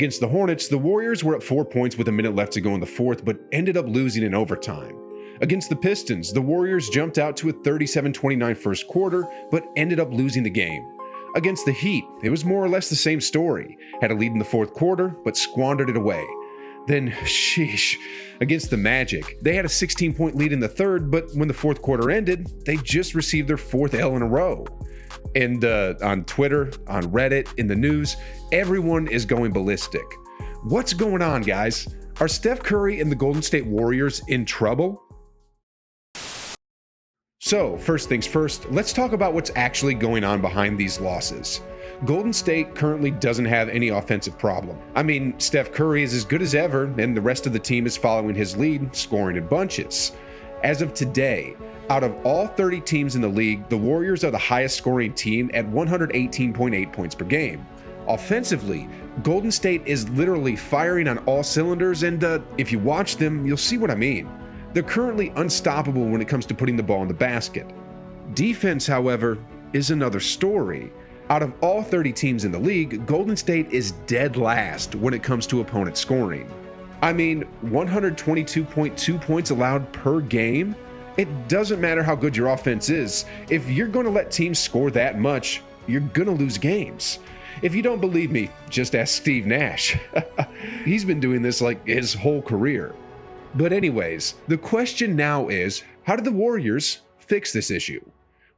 Against the Hornets, the Warriors were up 4 points with a minute left to go in the fourth, but ended up losing in overtime. Against the Pistons, the Warriors jumped out to a 37-29 first quarter, but ended up losing the game. Against the Heat, it was more or less the same story. Had a lead in the fourth quarter, but squandered it away. Then, sheesh, against the Magic, they had a 16-point lead in the third, but when the fourth quarter ended, they just received their fourth L in a row. And on Twitter, on Reddit, in the news, everyone is going ballistic. What's going on, guys? Are Steph Curry and the Golden State Warriors in trouble? So, first things first, let's talk about what's actually going on behind these losses. Golden State currently doesn't have any offensive problem. I mean, Steph Curry is as good as ever, and the rest of the team is following his lead, scoring in bunches. As of today, out of all 30 teams in the league, the Warriors are the highest scoring team at 118.8 points per game. Offensively, Golden State is literally firing on all cylinders, and if you watch them, you'll see what I mean. They're currently unstoppable when it comes to putting the ball in the basket. Defense, however, is another story. Out of all 30 teams in the league, Golden State is dead last when it comes to opponent scoring. I mean, 122.2 points allowed per game? It doesn't matter how good your offense is. If you're going to let teams score that much, you're going to lose games. If you don't believe me, just ask Steve Nash. He's been doing this like his whole career. But anyways, the question now is, how did the Warriors fix this issue?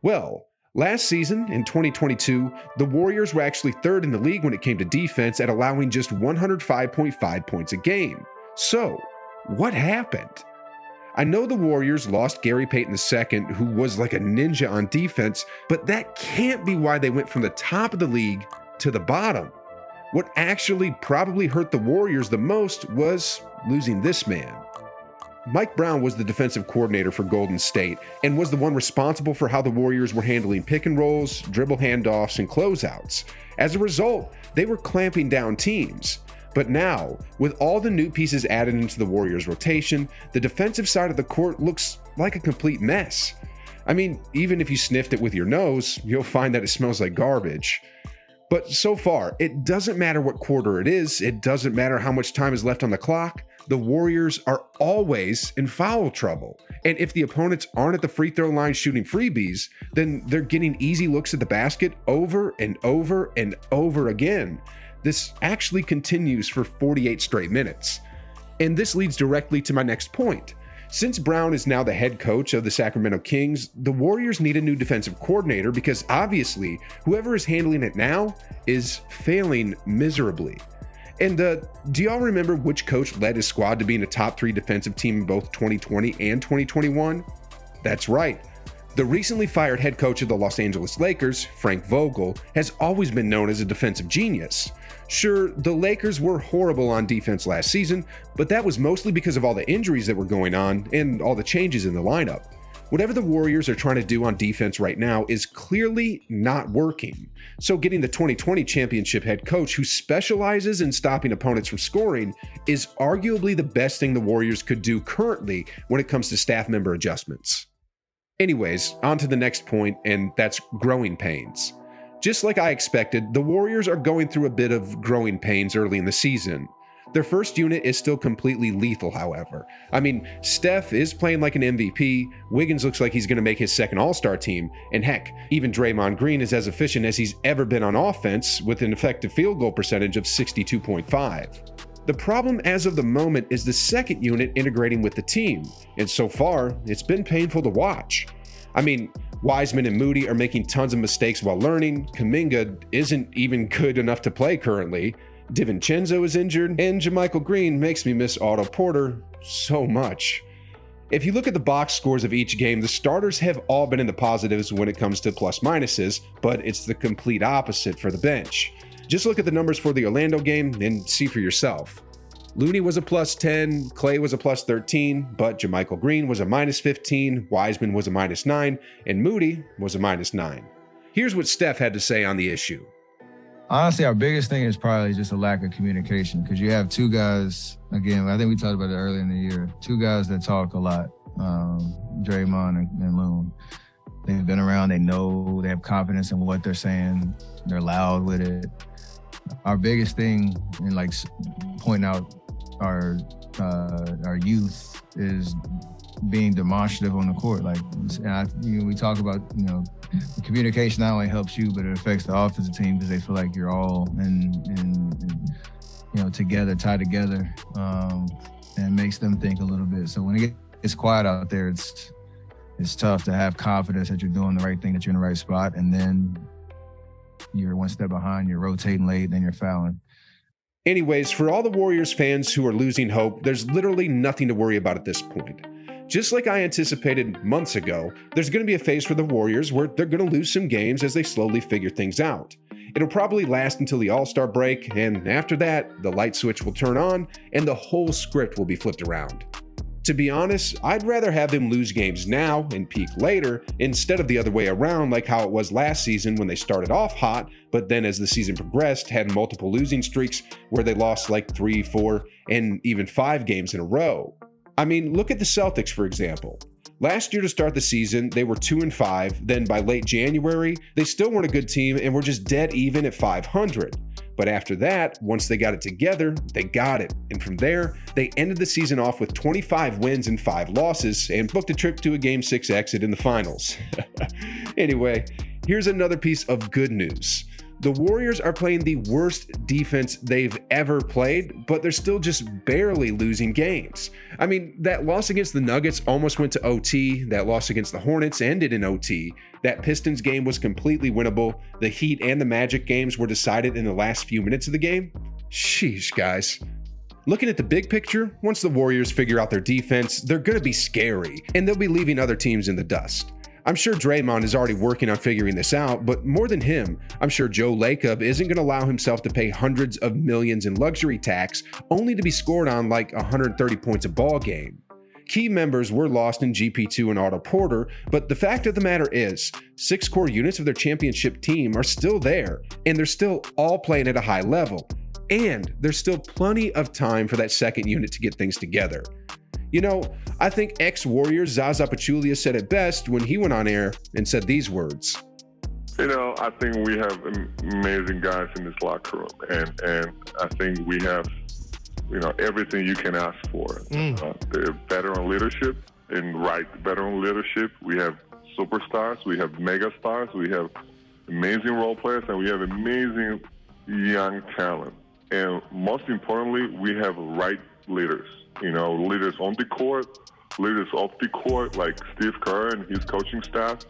Well, last season, in 2022, the Warriors were actually third in the league when it came to defense at allowing just 105.5 points a game. So, what happened? I know the Warriors lost Gary Payton II, who was like a ninja on defense, but that can't be why they went from the top of the league to the bottom. What actually probably hurt the Warriors the most was losing this man. Mike Brown was the defensive coordinator for Golden State and was the one responsible for how the Warriors were handling pick and rolls, dribble handoffs, and closeouts. As a result, they were clamping down teams. But now, with all the new pieces added into the Warriors' rotation, the defensive side of the court looks like a complete mess. I mean, even if you sniffed it with your nose, you'll find that it smells like garbage. But so far, it doesn't matter what quarter it is, it doesn't matter how much time is left on the clock, the Warriors are always in foul trouble. And if the opponents aren't at the free throw line shooting freebies, then they're getting easy looks at the basket over and over and over again. This actually continues for 48 straight minutes. And this leads directly to my next point. Since Brown is now the head coach of the Sacramento Kings, the Warriors need a new defensive coordinator because obviously whoever is handling it now is failing miserably. And do y'all remember which coach led his squad to being a top 3 defensive team in both 2020 and 2021? That's right. The recently fired head coach of the Los Angeles Lakers, Frank Vogel, has always been known as a defensive genius. Sure, the Lakers were horrible on defense last season, but that was mostly because of all the injuries that were going on and all the changes in the lineup. Whatever the Warriors are trying to do on defense right now is clearly not working. So getting the 2020 championship head coach who specializes in stopping opponents from scoring is arguably the best thing the Warriors could do currently when it comes to staff member adjustments. Anyways, on to the next point, and that's growing pains. Just like I expected, the Warriors are going through a bit of growing pains early in the season. Their first unit is still completely lethal, however. I mean, Steph is playing like an MVP, Wiggins looks like he's going to make his second All-Star team, and heck, even Draymond Green is as efficient as he's ever been on offense with an effective field goal percentage of 62.5. The problem as of the moment is the second unit integrating with the team, and so far, it's been painful to watch. I mean, Wiseman and Moody are making tons of mistakes while learning, Kuminga isn't even good enough to play currently, DiVincenzo is injured, and JaMychal Green makes me miss Otto Porter so much. If you look at the box scores of each game, the starters have all been in the positives when it comes to plus minuses, but it's the complete opposite for the bench. Just look at the numbers for the Orlando game and see for yourself. Looney was a plus 10, Clay was a plus 13, but JaMychal Green was a minus 15, Wiseman was a minus 9, and Moody was a minus 9. Here's what Steph had to say on the issue. Honestly, our biggest thing is probably just a lack of communication because you have two guys, again, I think we talked about it earlier in the year, two guys that talk a lot, Draymond and Loon. They've been around, they know, they have confidence in what they're saying, they're loud with it. our biggest thing in like pointing out our youth is being demonstrative on the court. Like, we talk about, communication not only helps you, but it affects the offensive team because they feel like you're all together, tied together, and makes them think a little bit. So when it gets quiet out there, it's tough to have confidence that you're doing the right thing, that you're in the right spot, and then you're one step behind, you're rotating late, then you're fouling. Anyways, for all the Warriors fans who are losing hope, there's literally nothing to worry about at this point. Just like I anticipated months ago, there's going to be a phase for the Warriors where they're going to lose some games as they slowly figure things out. It'll probably last until the All-Star break, and after that, the light switch will turn on and the whole script will be flipped around. To be honest, I'd rather have them lose games now and peak later instead of the other way around like how it was last season when they started off hot, but then as the season progressed had multiple losing streaks where they lost like 3, 4, and even 5 games in a row. I mean, look at the Celtics, for example. Last year to start the season, they were 2-5. Then by late January, they still weren't a good team and were just dead even at 500. But after that, once they got it together, they got it. And from there, they ended the season off with 25 wins and 5 losses and booked a trip to a Game 6 exit in the finals. Anyway, here's another piece of good news. The Warriors are playing the worst defense they've ever played, but they're still just barely losing games. I mean, that loss against the Nuggets almost went to OT. That loss against the Hornets ended in OT. That Pistons game was completely winnable. The Heat and the Magic games were decided in the last few minutes of the game. Sheesh, guys. Looking at the big picture, once the Warriors figure out their defense, they're going to be scary, and they'll be leaving other teams in the dust. I'm sure Draymond is already working on figuring this out, but more than him, I'm sure Joe Lacob isn't going to allow himself to pay hundreds of millions in luxury tax only to be scored on like 130 points a ball game. Key members were lost in GP2 and Otto Porter, but the fact of the matter is, 6 core units of their championship team are still there, and they're still all playing at a high level. And there's still plenty of time for that second unit to get things together. I think ex-Warrior Zaza Pachulia said it best when he went on air and said these words. I think we have amazing guys in this locker room, and I think we have, everything you can ask for. They're better on leadership, better on leadership. We have superstars, we have mega stars, we have amazing role players, and we have amazing young talent. And most importantly, we have right leaders. Leaders on the court, leaders off the court, like Steve Kerr and his coaching staff.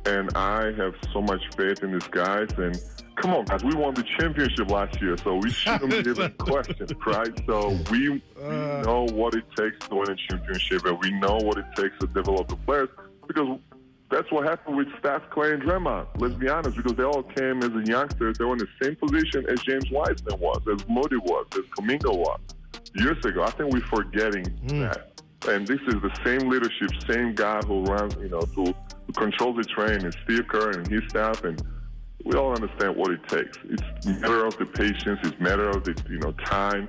And I have so much faith in these guys. And come on, guys, we won the championship last year, so we shouldn't be even questioned, right? So we know what it takes to win a championship, and we know what it takes to develop the players, because that's what happened with Steph, Clay, and Draymond. Let's be honest, because they all came as youngsters. They were in the same position as James Wiseman was, as Moody was, as Kuminga was. Years ago, I think we're forgetting that. And this is the same leadership, same guy who runs, who controls the train, and Steve Kerr and his staff, and we all understand what it takes. It's a matter of the patience, it's a matter of the, time.